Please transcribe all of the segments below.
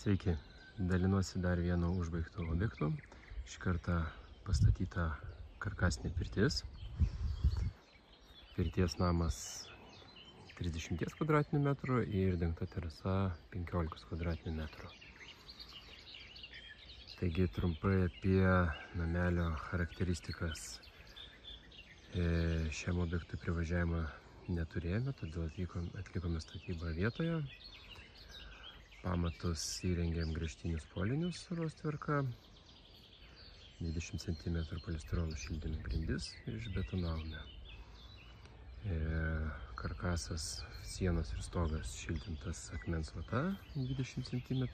Sveiki, dalinuosi dar vienu užbaigtu objektu. Šį kartą pastatyta karkasinė pirtis. Pirties namas 30 kvadratinių metrų ir dengta terasa 15 kvadratinių metrų. Taigi trumpai apie namelio charakteristikas. Šiam objektui privažiavimą neturėjome, todėl atlikome statybą vietoje. Pamatus įrengėm gręžtinius polinius rostverką, 20 cm polistirolo šildymi grindis ir išbetonavome. Karkasas, sienos ir stogas šiltintas akmens vata 20 cm,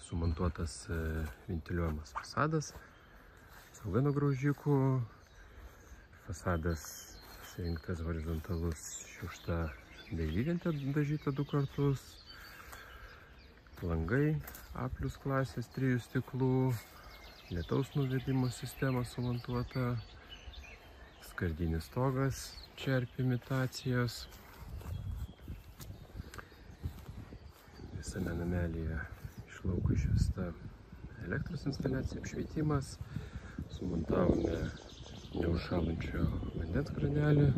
sumontuotas ventiliuojamas fasadas, sauga nuo graužikų, fasadas pasirinktas horizontalus šiukšta dailylentė dažyta 2 kartus, langai A+ klasės 3 stiklų, lietaus nuvedimo sistema sumontuota, skardinis stogas, čerpių imitacijos. Visame namelyje iš lauko išvesta elektros instaliacija, apšvietimas, sumontavome neužšąlančio vandens kranelį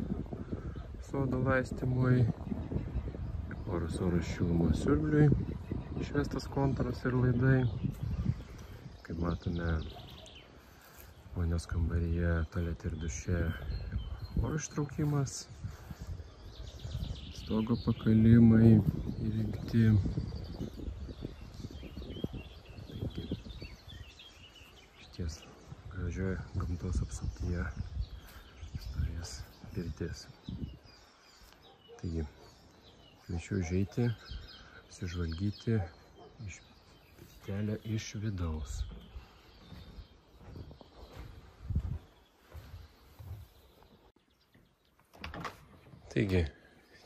sodo laistymui, oro šilumos siurbliui, išvestas kontūras ir laidai. Kaip matome, vonios kambaryje, tualete ir duše oro ištraukimas, stogo pakalimai įrengti. Taigi, išties gražioje gamtos apsuptyje stovės pirtis. Taigi, kviečiu užeiti, apsižvalgyti pirtelę iš vidaus. Taigi,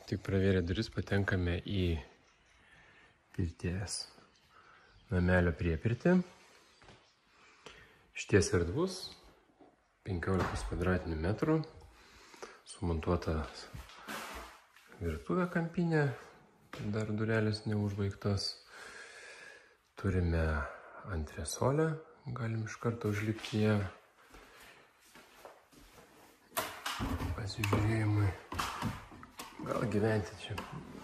tik pravėrę duris patenkame į pirties namelio priepirtį. Išties erdvus, 15 kvadratinių metrų, sumontuota virtuvė kampinė, dar durelės neužbaigtos. Turime antresolę, galim iš karto užlipti ją pasižiūrėjimui. Gal gyventi čia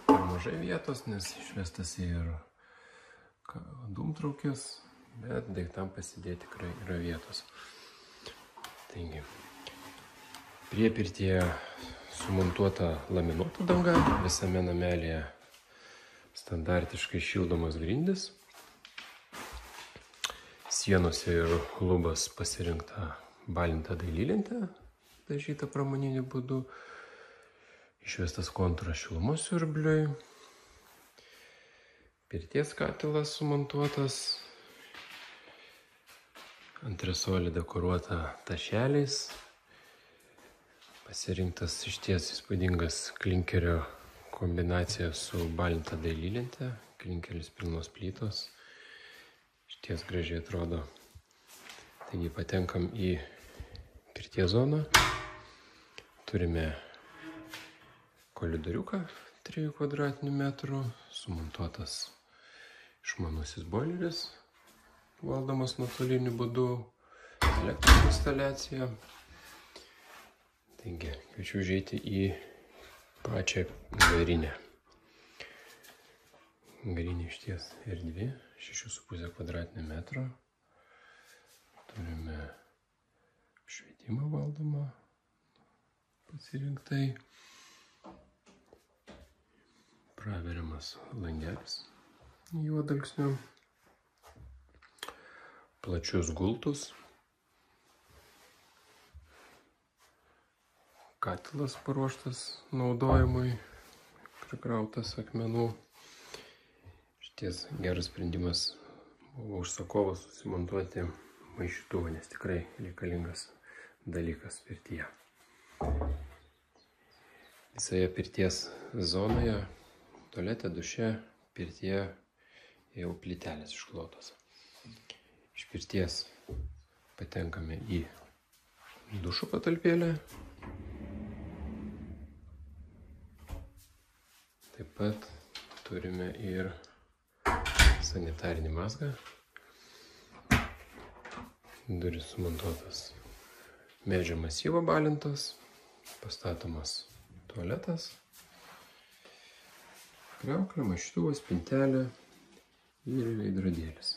per mažai vietos, nes išvestas ir dūmtraukis, bet daiktam pasidėti tikrai yra vietos. Taigi, priepirtyje sumontuota laminuota danga, visame namelėje standartiškai šildomos grindys. Sienose ir lubas pasirinkta balinta dailylentė, dažyta pramoniniu būdu. Išvestas kontūras šilumos siurbliui. Pirties katilas sumontuotas. Antresolė dekoruota tašeliais. Pasirinktas išties įspūdingas klinkerio kombinacija su balinta dailylente, klinkeris pilnos plytos, išties gražiai atrodo. Taigi patenkam į pirties zoną, turime koridoriuką 3 kvadratinių metrų, sumontuotas išmanusis boileris, valdomas nuotoliniu būdu, elektros instaliacija. Taigi, kviečiu užeiti į pačią garinę. Garinė išties erdvi, 6,5 kvadratinių metrų. Turime apšvietimą valdomą pasirinktai. Praveriamas langelis juodalksniu. Plačius gultus. Katilas paruoštas naudojimui, prikrautas akmenų. Išties geras sprendimas buvo užsakovo susimontuoti maišytuvą, nes tikrai reikalingas dalykas pirtyje. Visoje pirties zonoje, tualete, duše, pirtyje jau plytelės išklotos. Iš pirties patenkame į dušo patalpėlę. Taip pat turime ir sanitarinį mazgą. Durys sumontuotas medžio masyvo balintos, pastatomas tualetas, kriauklė, maišytuvas, spintelė ir veidrodėlis.